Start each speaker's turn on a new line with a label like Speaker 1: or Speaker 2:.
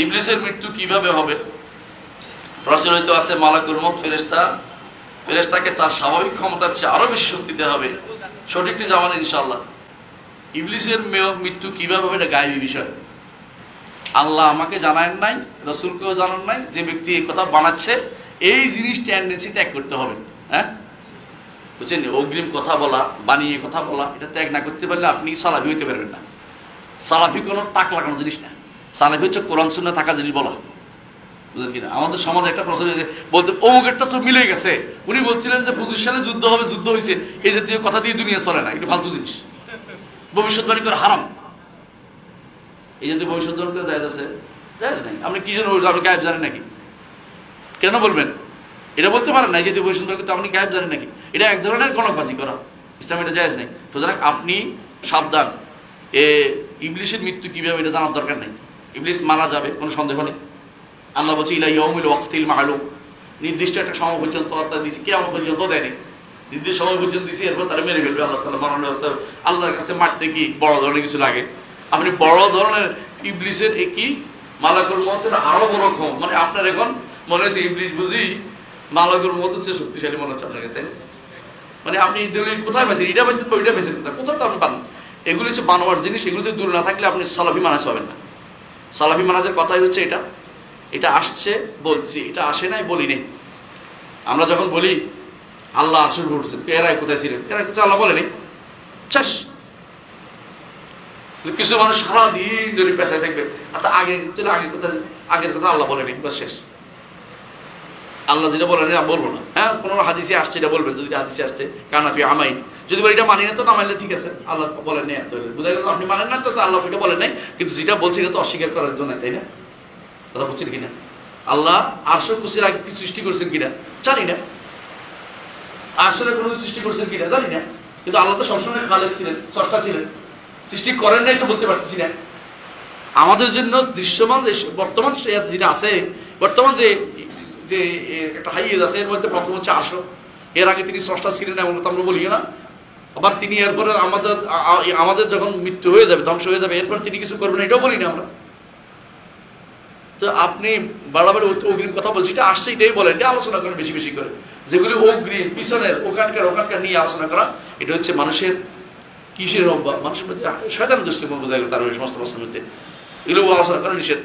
Speaker 1: ইবলিসের মৃত্যু কিভাবে হবে? প্রচলিত আছে মালাকুল মউত ফেরেশতাকে তার স্বাভাবিক ক্ষমতার চেয়ে আরো বেশি শক্তি দেওয়া হবে। সঠিকটি জানেন ইনশাআল্লাহ। ইবলিসের মৃত্যু কিভাবে হবে এটা গায়েবী বিষয়। আল্লাহ আমাকে জানান নাই, রাসূলকেও জানান নাই। যে ব্যক্তি এই কথা বানাচ্ছে এই জিনিস টেন্ডেন্সি ত্যাগ করতে হবে। হ্যাঁ, বুঝছেন? অগ্রিম কথা বলা, বানিয়ে কথা বলা, এটা ত্যাগ না করতে পারলে আপনি সালাফি হইতে পারবেন না। সালাফি কোনো তাক লাগানো জিনিস না। সালাফি হচ্ছে কোরআন সুন্নাহ থাকা জিনিস বলা, বুঝলেন কিনা? আমাদের সমাজে একটা প্রশ্ন বলতে অমুকেরটা তো মিলে গেছে, উনি বলছিলেন যে 25 সালে যুদ্ধ হবে, যুদ্ধ হয়েছে, এই জাতীয় কথা দিয়ে দুনিয়া চলে না, এটা ফালতু জিনিস। ভবিষ্যৎবাণী করে হারাম। এই জাতীয় ভবিষ্যৎবাণী করে জায়েজ আছে? জায়েজ নাই। আপনি কি জন্য আপনি গায়েব জানেন নাকি? কেন বলবেন? এটা বলতে পারেন না। এই জাতীয় ভবিষ্যৎবাণী করতে আপনি গায়েব জানেন নাকি? এটা এক ধরনের গণকবাজি করা। ইসলাম এটা জায়েজ নাই। সুতরাং আপনি সাবধান। ইবলিসের মৃত্যু কিভাবে এটা জানার দরকার নেই। ইবলিস মারা যাবে, কোনো সন্দেহ নেই। আল্লাহ বলছে ইলা ইয়াউমিল ওয়াক্তিল মা'লুম, নির্দিষ্ট একটা সময় পর্যন্ত অর্থাৎ দিয়েছি, কিয়ামত পর্যন্ত দেয়নি, নির্দিষ্ট সময় পর্যন্ত দিয়েছি, এরপর তারা মেরে ফেলবে আল্লাহ তাআলা। মারানোর ব্যবস্থা আল্লাহর কাছে মারতে কি বড় ধরনের কিছু লাগে? আপনি বড় ধরনের ইবলিসের কি মালাকুল মউতের আরো বড় ক্ষম, মানে আপনার এখন মনে হচ্ছে ইবলিস বুঝি মালাকুল মউতের চেয়ে শক্তিশালী মনে হচ্ছে আপনার কাছে। মানে আপনি এই দলিল কোথায় পাইছেন? এটা পাইছেন বা ওইটা পাইছেন কোথায়? কোথাও তো আপনি পান। এগুলো হচ্ছে বানোয়ার জিনিস। এগুলো যদি দূর না থাকলে আপনি সালাফি মানাজ পাবেন না। সালাফি মানাজের কথাই হচ্ছে এটা। এটা আসছে বলছি, এটা আসে নাই বলি নেই। আমরা যখন বলি আল্লাহ আরশের উপর উঠছেন, এরাই কোথায় ছিলেন? এরা কোথায় আল্লাহ বলেনি, শেষ। কিছু মানুষ সারাদিন ধরে পেশায় থাকবে, আচ্ছা আগে চলে আগে কোথায়, আগের কথা আল্লাহ বলেনি, বাস শেষ। আল্লাহ যেটা বলেন আমি বলবো না। হ্যাঁ, কোনো হাদিসে আসছে এটা বলবেন, যদি হাদিসে আসছে কানাফি আমাইন, যদি বলি এটা মানি না তো না মানলে ঠিক আছে, আল্লাহ বলেন নাই, বুঝা গেল আপনি মানেন না তো আল্লাহ এটা বলেন নাই, কিন্তু যেটা বলছি এটা তো অস্বীকার করার জন্য, তাই না? কথা বলছেন কিনা? আল্লাহ আরশের কুরসির আগে কি সৃষ্টি করছেন কিনা জানি না, আরশের কোনো সৃষ্টি করছেন কিনা জানি না, কিন্তু আল্লাহ তো সবসময় খালেক ছিলেন, স্রষ্টা ছিলেন। সৃষ্টি করেন নাই তো বলতে পারতেছি না। আমাদের জন্য দৃশ্যমান বর্তমান যেটা আছে, বর্তমান যে যে একটা হাইয়েজ আছে, এর মধ্যে প্রথম হচ্ছে আরশ। এর আগে তিনি স্রষ্টা ছিলেন এমন কথা আমরা বলি না। আবার তিনি এরপরে আমাদের যখন মৃত্যু হয়ে যাবে, ধ্বংস হয়ে যাবে, এরপর তিনি কিছু করবেন এটাও বলি না আমরা। তো আপনি বাড়াবাড়ি অগ্রিম কথা বলছি, এটা আসছে এটাই বলেন, এটা আলোচনা করেন বেশি বেশি করে। যেগুলি অগ্রিম পিছনের ওখানকার নিয়ে আলোচনা করা, এটা হচ্ছে মানুষের কিসের মানুষের মধ্যে শয়তান দৃষ্টি বোঝা গেল, তার সমস্ত মধ্যে এগুলো আলোচনা করা নিষেধ।